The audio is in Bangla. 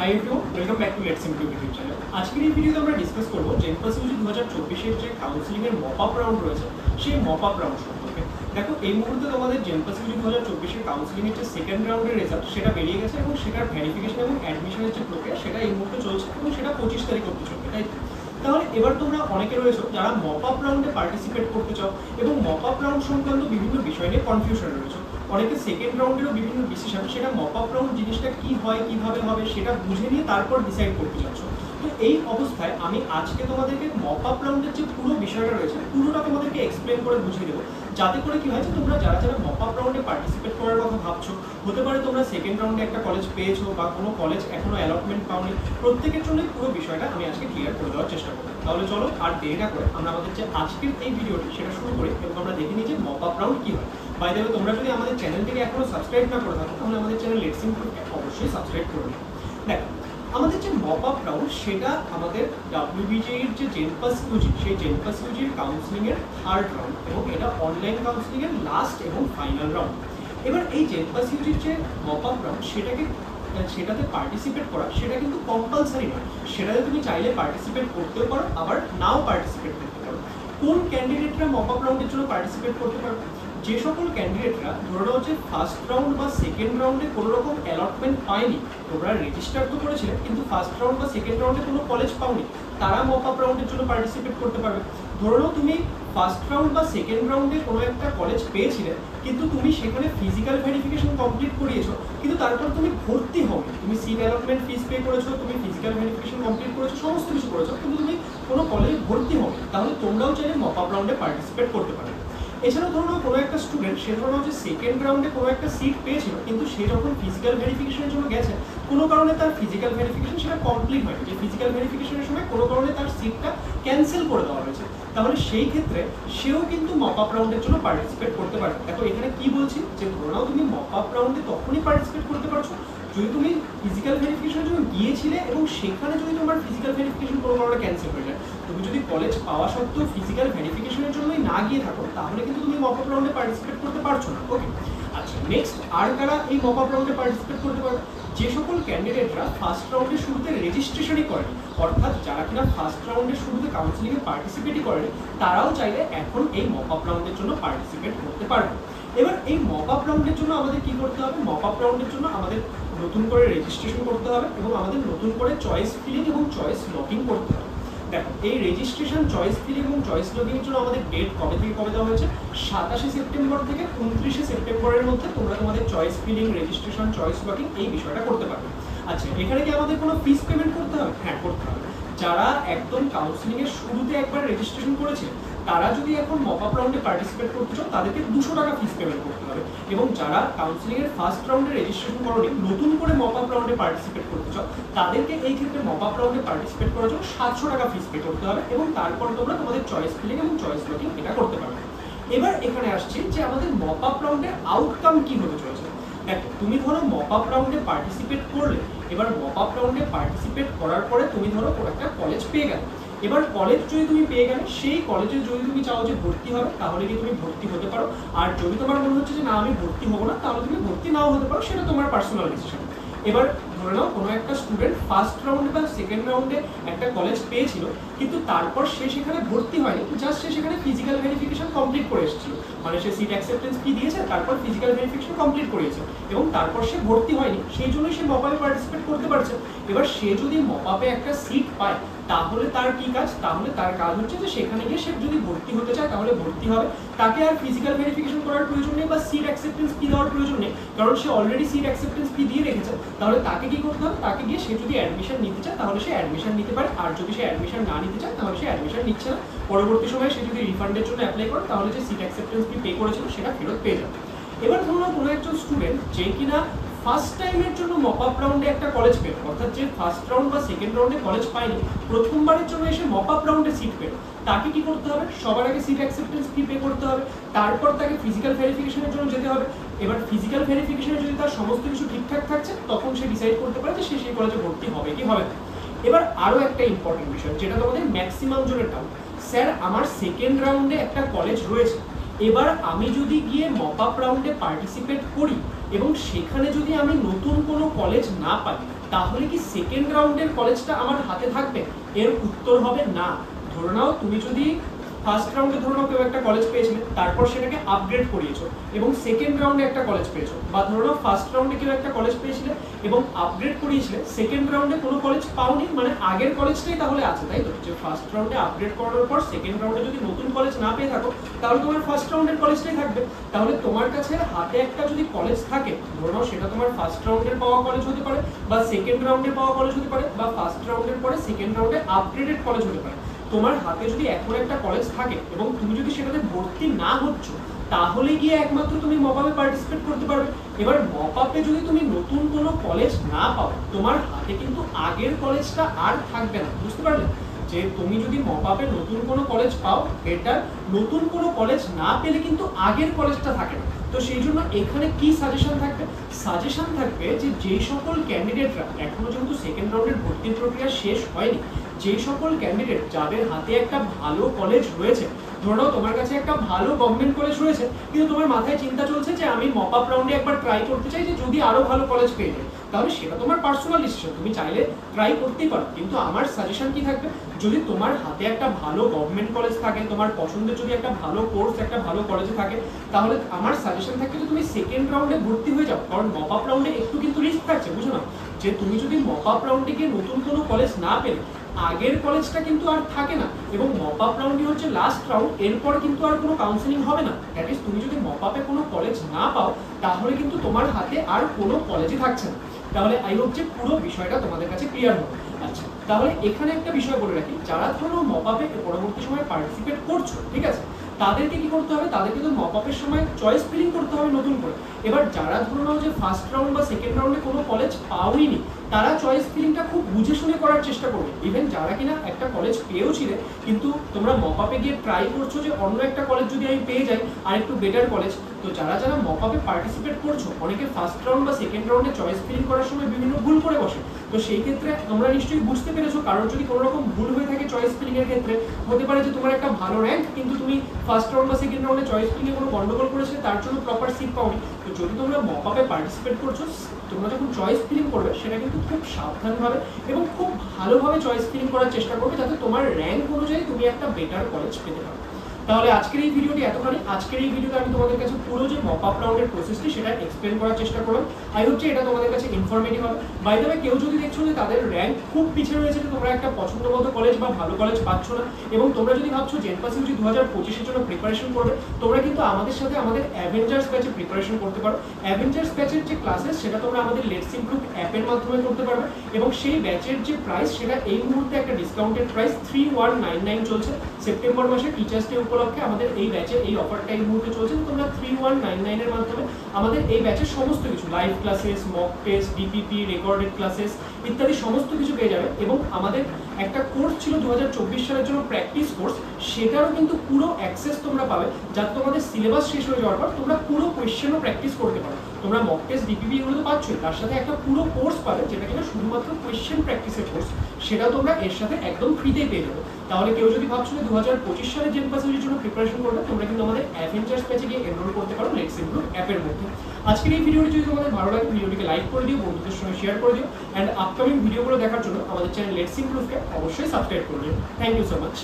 High everyone welcome back to let's simple YouTube channel. আজকের এই ভিডিওতে আমরা ডিসকাস করব জেনপাস ইউজি 2024 এর যে কাউন্সেলিং এর মপ আপ রাউন্ড রয়েছে সেই মপ আপ রাউন্ড সম্পর্কে। দেখো এই মুহূর্তে তোমাদের জেনপাস ইউজি 2024 এর কাউন্সেলিং এর যে সেকেন্ড রাউন্ডের রেজাল্ট সেটা বেরিয়ে গেছে এবং সেটার ভেরিফিকেশন এবং অ্যাডমিশনের যে প্রক্রিয়া সেটা এই মুহূর্তে চলছে এবং সেটা 25 তারিখ অবধি চলবে, তাই তাহলে এবার তোমরা অনেকে রয়েছো যারা মপ আপ রাউন্ডে পার্টিসিপেট করতে চাও এবং মপ আপ রাউন্ড সংক্রান্ত বিভিন্ন বিষয় নিয়ে কনফিউশন রয়েছে। অনেকে সেকেন্ড রাউন্ডেরও বিভিন্ন ডিসিশন সেটা মপ আপ রাউন্ড জিনিসটা কি হয় কিভাবে হবে সেটা বুঝে নিয়ে তারপর ডিসাইড করতে চাচ্ছ। তো এই অবস্থায় আমি আজকে তোমাদেরকে মপ আপ রাউন্ডের যে পুরো বিষয়টা রয়েছে পুরোটা তোমাদেরকে এক্সপ্লেন করে বুঝিয়ে দেবো, যাতে করে কি হয় যে তোমরা যারা যারা মপ আপ রাউন্ডে পার্টিসিপেট করার কথা ভাবছো, হতে পারে তোমরা সেকেন্ড রাউন্ডে একটা কলেজ পেয়েছো বা কোনো কলেজ এখনো অ্যালটমেন্ট পাওনি, প্রত্যেকের জন্য পুরো বিষয়টা আমি আজকে ক্লিয়ার করে দেওয়ার চেষ্টা করবো। তাহলে চলো আর দেরি না করে আমরা আমাদের যে আজকের এই ভিডিওটি সেটা শুরু করি এবং আমরা দেখে নিই যে মপ আপ রাউন্ড কি হয়। বাই দ্য ওয়ে, তোমরা যদি আমাদের চ্যানেলটিকে এখনো সাবস্ক্রাইব না করে থাকো তাহলে আমাদের চ্যানেল লেটস সিম্পলকে অবশ্যই সাবস্ক্রাইব করে নিও। দেখো আমাদের যে মপ আপ রাউন্ড সেটা আমাদের WBJEর যে জেনপাস ইউজি সেই জেনপাস ইউজির কাউন্সিলিংয়ের থার্ড রাউন্ড এবং এটা অনলাইন কাউন্সিলিংয়ের লাস্ট এবং ফাইনাল রাউন্ড। এবার এই জেনপাস ইউজির যে মপ আপ রাউন্ড সেটাতে পার্টিসিপেট করা সেটা কিন্তু কম্পালসারি নয়, সেটাতে তুমি চাইলে পার্টিসিপেট করতেও পারো আবার নাও পার্টিসিপেট করতে পারো। কোন ক্যান্ডিডেটরা মপ আপ রাউন্ডের জন্য পার্টিসিপেট করতে পারো? যে সকল ক্যান্ডিডেটরা ধরে নাও যে ফার্স্ট রাউন্ড বা সেকেন্ড রাউন্ডে কোনো রকম অ্যালটমেন্ট পায়নি, তোমরা রেজিস্টার তো করেছিলে কিন্তু ফার্স্ট রাউন্ড বা সেকেন্ড রাউন্ডে কোনো কলেজ পাওনি, তারা মপ আপ রাউন্ডের জন্য পার্টিসিপেট করতে পারবে। ধরে নাও তুমি ফার্স্ট রাউন্ড বা সেকেন্ড রাউন্ডে কোনো একটা কলেজ পেয়েছিলে কিন্তু তুমি সেখানে ফিজিক্যাল ভেরিফিকেশন কমপ্লিট করিয়েছো কিন্তু তারপর তুমি ভর্তি হওনি, তুমি সিট অ্যালটমেন্ট ফিস পে করেছো, তুমি ফিজিক্যাল ভেরিফিকেশন কমপ্লিট করেছো, সমস্ত কিছু করেছো কিন্তু তুমি কোনো কলেজে ভর্তি হওনি, তাহলে তোমরাও চাইলে মপ আপ রাউন্ডে পার্টিসিপেট করতে পারবে। এছাড়াও ধরো কোনো একটা স্টুডেন্ট সে ধরো যে সেকেন্ড রাউন্ডে কোনো একটা সিট পেয়েছিল কিন্তু সে যখন ফিজিক্যাল ভেরিফিকেশনের জন্য গেছে কোনো কারণে তার ফিজিক্যাল ভেরিফিকেশন সেটা কমপ্লিট হয়নি, যে ফিজিক্যাল ভেরিফিকেশনের সময় কোনো কারণে তার সিটটা ক্যান্সেল করে দেওয়া হয়েছে, তাহলে সেই ক্ষেত্রে সেও কিন্তু মপ আপ রাউন্ডের জন্য পার্টিসিপেট করতে পারে। দেখো এখানে কি বলছি যে ধরো নাও তুমি মপ আপ রাউন্ডে তখনই পার্টিসিপেট করতে পারছো যদি তুমি ফিজিক্যাল ভেরিফিকেশনের জন্য গিয়েছিলে এবং সেখানে যদি তোমার ফিজিক্যাল ভেরিফিকেশন কোনো কারণে ক্যান্সেল হয়ে যায়, তুমি যদি কলেজ পাওয়া সত্ত্বেও ফিজিক্যাল ভেরিফিকেশনের জন্যই না গিয়ে থাকো তাহলে কিন্তু তুমি মপ আপ রাউন্ডে পার্টিসিপেট করতে পারছো না। ওকে, আচ্ছা নেক্সট আর কারা এই মপ আপ রাউন্ডে পার্টিসিপেট করতে পারে? যে সকল ক্যান্ডিডেটরা ফার্স্ট রাউন্ডের শুরুতে রেজিস্ট্রেশনই করেনি, অর্থাৎ যারা কিনা ফার্স্ট রাউন্ডের শুরুতে কাউন্সিলিংয়ে পার্টিসিপেটই করেনি, তারাও চাইলে এখন এই মপ আপ রাউন্ডের জন্য পার্টিসিপেট করতে পারবে। এবার এই মপ আপ রাউন্ডের জন্য আমাদের কি করতে হবে? মপ আপ রাউন্ডের জন্য আমাদের নতুন করে রেজিস্ট্রেশন করতে হবে এবং আমাদের নতুন করে চয়েস ফিলিং এবং চয়েস লকিং করতে হবে। দেখো এই রেজিস্ট্রেশন, চয়েস ফিলিং এবং চয়েস লকিং এর জন্য আমাদের ডেট কবে থেকে কবে দেওয়া হয়েছে? 27 সেপ্টেম্বর থেকে 29 সেপ্টেম্বরের মধ্যে তোমরা তোমাদের choice filling, registration, choice locking এই বিষয়টা করতে পারবে। আচ্ছা এখানে কি আমাদের কোনো ফিস পেমেন্ট করতে হবে? হ্যাঁ করতে হবে। যারা একদম কাউন্সিলিং এর শুরুতে একবার রেজিস্ট্রেশন করেছে তারা যদি এখন মপ আপ রাউন্ডে পার্টিসিপেট করতে চাও তাদেরকে 200 টাকা ফিস পেমেন্ট করতে হবে এবং যারা কাউন্সিলিং এর ফার্স্ট রাউন্ডে রেজিস্ট্রেশন করোনি নতুন করে মপ আপ রাউন্ডে পার্টিসিপেট করতে চাও তাদেরকে এই ক্ষেত্রে মপ আপ রাউন্ডে পার্টিসিপেট করার জন্য 700 টাকা ফিস পে করতে হবে এবং তারপর তোমরা তোমাদের চয়েস ফিলিং এবং চয়েস লকিং এটা করতে পারবে। এবার এখানে আসছে যে আমাদের মপ আপ রাউন্ডের আউটকাম কি হতে চলেছে। দেখো তুমি ধরো মপ আপ রাউন্ডে পার্টিসিপেট করলে, এবার মপ আপ রাউন্ডে পার্টিসিপেট করার পরে তুমি ধরো একটা কলেজ পেয়ে গেলে, এবার কলেজ যদি তুমি পেয়ে গেলে সেই কলেজে যদি তুমি চাও যে ভর্তি হবে তাহলে কি তুমি ভর্তি হতে পারো, আর যদি তোমার মনে হচ্ছে যে না আমি ভর্তি হবো না তাহলে তুমি ভর্তি নাও হতে পারো, সেটা তোমার পার্সোনাল ডিসিশন। এবার ধরে নাও কোনো একটা স্টুডেন্ট ফার্স্ট রাউন্ডে বা সেকেন্ড রাউন্ডে একটা কলেজ পেয়েছিল কিন্তু তারপর সে সেখানে ভর্তি হয়নি, জাস্ট সে সেখানে ফিজিক্যাল ভেরিফিকেশন কমপ্লিট করে এসেছিল, মানে সে সিট অ্যাকসেপ্টেন্স ফি দিয়েছে তারপর ফিজিক্যাল ভেরিফিকেশন কমপ্লিট করেছে এবং তারপর সে ভর্তি হয়নি, সেই জন্যই সে মপ আপে পার্টিসিপেট করতে পারছে। এবার সে যদি মপ আপে একটা সিট পায় তাহলে তার কি কাজ? তাহলে তার কাজ হচ্ছে যে সেখানে গিয়ে সে যদি ভর্তি হতে চায় তাহলে ভর্তি হবে, তাকে আর ফিজিক্যাল ভেরিফিকেশন করার প্রয়োজন নেই বা সিট অ্যাকসেপ্টেন্স ফি দেওয়ার প্রয়োজন নেই, কারণ সে অলরেডি সিট অ্যাকসেপ্টেন্স ফি দিয়ে রেখেছে। তাহলে তাকে কি করতে হবে? তাকে গিয়ে সে যদি অ্যাডমিশন নিতে চায় তাহলে সে অ্যাডমিশন নিতে পারে, আর যদি সে অ্যাডমিশন না নিতে চায় তাহলে সে অ্যাডমিশন নিচ্ছে না, পরবর্তী সময়ে সে যদি রিফান্ডের জন্য অ্যাপ্লাই করে তাহলে যে সিট অ্যাকসেপ্টেন্স ফি পে করেছিল সেটা ফেরত পেয়ে যাবে। এবার ধরুন কোনো একজন স্টুডেন্ট যে কিনা ফার্স্ট টাইমের জন্য মপ আপ রাউন্ডে একটা কলেজ পেল, অর্থাৎ যে ফার্স্ট রাউন্ড বা সেকেন্ড রাউন্ডে কলেজ পায়নি প্রথমবারের জন্য এসে মপ আপ রাউন্ডে সিট পেল, তাকে কি করতে হবে? সবার আগে সিট অ্যাকসেপ্টেন্স ফি পে করতে হবে, তারপর তাকে ফিজিক্যাল ভেরিফিকেশনের জন্য যেতে হবে। এবার ফিজিক্যাল ভেরিফিকেশনে যদি তার সমস্ত কিছু ঠিকঠাক থাকছে তখন সে ডিসাইড করতে পারে যে সে সেই কলেজে ভর্তি হবে কি হবে না। এবার আরও একটা ইম্পর্টেন্ট বিষয় যেটা তোমাদের ম্যাক্সিমাম জনের ডাউট, স্যার আমার সেকেন্ড রাউন্ডে একটা কলেজ রয়েছে, এবার আমি যদি গিয়ে মপ আপ রাউন্ডে পার্টিসিপেট করি এবং সেখানে যদি আমি নতুন কোনো কলেজ না পাই তাহলে কি সেকেন্ড রাউন্ডের কলেজটা আমার হাতে থাকবে? এর উত্তর হবে না। ধরে নাও তুমি যদি ফার্স্ট রাউন্ডে ধরে নাও কেউ একটা কলেজ পেয়েছিলে, তারপর সেটাকে আপগ্রেড করিয়েছো এবং সেকেন্ড রাউন্ডে একটা কলেজ পেয়েছো, বা ধরে নাও ফার্স্ট রাউন্ডে কেউ একটা কলেজ পেয়েছিলে এবং আপগ্রেড করিয়েছিলে, সেকেন্ড রাউন্ডে কোনো কলেজ পাওনি, মানে আগের কলেজটাই তাহলে আছে, তাই তো? যে ফার্স্ট রাউন্ডে আপগ্রেড করানোর পর সেকেন্ড রাউন্ডে যদি নতুন কলেজ না পেয়ে থাকো, তাহলে তোমার ফার্স্ট রাউন্ডের কলেজটাই থাকবে। তাহলে তোমার কাছে হাতে একটা যদি কলেজ থাকে, ধরে নাও সেটা তোমার ফার্স্ট রাউন্ডের পাওয়া কলেজ হতে পারে, বা সেকেন্ড রাউন্ডের পাওয়া কলেজ হতে পারে, বা ফার্স্ট রাউন্ডের পরে সেকেন্ড রাউন্ডে আপগ্রেডেড কলেজ হতে পারে। তোমার হাতে যদি এখন একটা কলেজ থাকে এবং তুমি যদি সেটাতে ভর্তি না হচ্ছ, তাহলে গিয়ে একমাত্র তুমি মপআপে পার্টিসিপেট করতে পারবে। এবার মপআপে যদি তুমি নতুন কোনো কলেজ না পাও, তোমার হাতে কিন্তু আগের কলেজটা আর থাকবে না। বুঝতে পারলে? যে তুমি যদি মপআপে নতুন কোনো কলেজ পাও, এটা নতুন কোনো কলেজ না পেলে কিন্তু আগের কলেজটা থাকে না। তো সেই জন্য এখানে কি সাজেশন থাকবে? সাজেশন থাকবে যে যেই সকল ক্যান্ডিডেটরা এখনো যেহেতু সেকেন্ড রাউন্ডের ভর্তির প্রক্রিয়া শেষ হয়নি, যেই সকল ক্যান্ডিডেট যাদের হাতে একটা ভালো কলেজ রয়েছে, ধরে নাও তোমার কাছে একটা ভালো গভর্নমেন্ট কলেজ রয়েছে, কিন্তু তোমার মাথায় চিন্তা চলছে যে আমি মপআপ রাউন্ডে একবার ট্রাই করতে চাই যে যদি আরো ভালো কলেজ পেয়ে যাই, তাহলে সেটা তোমার পার্সোনাল ডিসিশন, তুমি চাইলে ট্রাই করতেই পারো। কিন্তু আমার সাজেশন কি থাকবে? যদি তোমার হাতে একটা ভালো গভর্নমেন্ট কলেজ থাকে, তোমার পছন্দের যদি একটা ভালো কোর্স একটা ভালো কলেজে থাকে, তাহলে আমার সাজেশন থাকে যে তুমি সেকেন্ড রাউন্ডে ভর্তি হয়ে যাও। কারণ মপআপ রাউন্ডে একটু কিন্তু রিস্ক থাকছে, বুঝো না? যে তুমি যদি মপআপ রাউন্ডে গিয়ে নতুন কোনো কলেজ না পেলে, আগের কলেজটা কিন্তু আর থাকে না, এবং মপআপ রাউন্ডই হচ্ছে লাস্ট রাউন্ড, এরপর কিন্তু আর কোনো কাউন্সেলিং হবে না। দ্যাট ইজ তুমি যদি মপআপে কোনো কলেজ না পাও, তাহলে কিন্তু তোমার হাতে আর কোনো কলেজই থাকছে না। তাহলে আই হোপ যে পুরো বিষয়টা তোমাদের কাছে ক্লিয়ার হবে। আচ্ছা, তাহলে এখানে একটা বিষয় বলে রাখি, যারা ধরো মপআপে পরবর্তী সময় পার্টিসিপেট করছো, ঠিক আছে, তাদেরকে কি করতে হবে? তাদেরকে তো মপআপের সময় চয়েস ফিলিং করতে হবে নতুন করে। এবার যারা ধরে নাও যে ফার্স্ট রাউন্ড বা সেকেন্ড রাউন্ডে কোনো কলেজ পাওইনি, তারা চয়েস ফিলিংটা খুব বুঝে শুনে করার চেষ্টা করবে। ইভেন যারা কিনা একটা কলেজ পেয়েও ছিলে, কিন্তু তোমরা মপআপে গিয়ে ট্রাই করছো যে অন্য একটা কলেজ যদি আমি পেয়ে যাই আর একটু বেটার কলেজ, তো যারা যারা মপআপে পার্টিসিপেট করছো, অনেকে ফার্স্ট রাউন্ড বা সেকেন্ড রাউন্ডে চয়েস ফিলিং করার সময় বিভিন্ন ভুল করে বসে। তো সেই ক্ষেত্রে তোমরা নিশ্চয়ই বুঝতে পেরেছো, কারণ যদি কোনো রকম ভুল হয়ে থাকে চয়েস ফিলিং এর ক্ষেত্রে, হতে পারে যে তোমার একটা ভালো র্যাঙ্ক, কিন্তু তুমি ফার্স্ট রাউন্ড বা সেকেন্ড রাউন্ডে চয়েস ফিলিং এ কোনো গন্ডগোল করেছে, তার জন্য প্রপার সিট পাওনি। তো যদি তোমরা মপআপে পার্টিসিপেট করছো, তোমরা যখন চয়েস ফিলিং করবে, সেটা কিন্তু খুব সাবধানভাবে এবং খুব ভালোভাবে চয়েস ফিলিং করার চেষ্টা করবে, যাতে তোমার র্যাঙ্ক অনুযায়ী তুমি একটা বেটার কলেজ পেতে পারো। তাহলে আজকের এই ভিডিওটি এতখানি। আজকের এই ভিডিওতে আমি তোমাদের কাছে পুরো যে মপআপ রাউন্ডের প্রসেসটি সেটা এক্সপ্লেন করার চেষ্টা করলাম। আই হোপ যে এটা তোমাদের কাছে ইনফরমেটিভ হবে। বাই দ্য ওয়ে, কেউ যদি দেখছো যে তাদের র্যাঙ্ক খুব পিছিয়ে রয়েছে, যে তোমরা একটা পছন্দ মতো কলেজ বা ভালো কলেজ পাচ্ছ না, এবং তোমরা যদি ভাবছো জেনপাস ইউজি 2025-এর জন্য প্রিপারেশন করবে, তোমরা কিন্তু আমাদের সাথে আমাদের অ্যাভেঞ্জার্স ব্যাচে প্রিপারেশন করতে পারো। অ্যাভেঞ্জার্স ব্যাচের যে ক্লাসেস, সেটা তোমরা আমাদের লেটস ইমপ্রুভ অ্যাপের মাধ্যমে করতে পারবে, এবং সেই ব্যাচের যে প্রাইস, সেটা এই মুহূর্তে একটা ডিসকাউন্টেড প্রাইস 3199 চলছে। সেপ্টেম্বর মাসে টিচার্স ডে উপলক্ষে আমাদের এই ব্যাচে এই অফারটা এই মুহূর্তে চলছে। তোমরা 3199 এর মাধ্যমে আমাদের এই ব্যাচের সমস্ত কিছু, live classes, mock test, DPP, recorded classes ইত্যাদি সমস্ত কিছু পেয়ে যাবে। এবং আমাদের একটা কোর্স ছিল 2024 সালের জন্য প্র্যাকটিস কোর্স, সেটারও কিন্তু পুরো অ্যাক্সেস তোমরা পাবে, যাতে তোমাদের সিলেবাস শেষ হয়ে যাওয়ার পর তোমরা পুরো কোয়েশ্চেনও প্র্যাকটিস করতে পারো। তোমরা মক টেস্ট, ডিপিপি এগুলো তো পাচ্ছই, তার সাথে একটা পুরো কোর্স পাবে, যেটা কিনা শুধুমাত্র কোয়েশ্চেন প্র্যাকটিসের কোর্স, সেটাও তোমরা এর সাথে একদম ফ্রিতেই পেয়ে যাবে। তাহলে কেউ যদি ভাবছো যে 2025 সালে জেনপাস ইউজির জন্য প্রিপারেশন করবে, তোমরা কিন্তু আমাদের অ্যাভেঞ্জার্স ব্যাচে গিয়ে এনরোল করতে পারো লেটস ইমপ্রুভ অ্যাপের মধ্যে। আজকের এই ভিডিওটি যদি তোমাদের ভালো লাগে, ভিডিওটিকে লাইক করে দিও, বন্ধুদের সঙ্গে শেয়ার করে দিও, অ্যান্ড আপকামিং ভিডিওগুলো দেখার জন্য আমাদের চ্যানেল লেটস ইমপ্রুভকে অবশ্যই সাবস্ক্রাইব করে দিও। Thank you so much.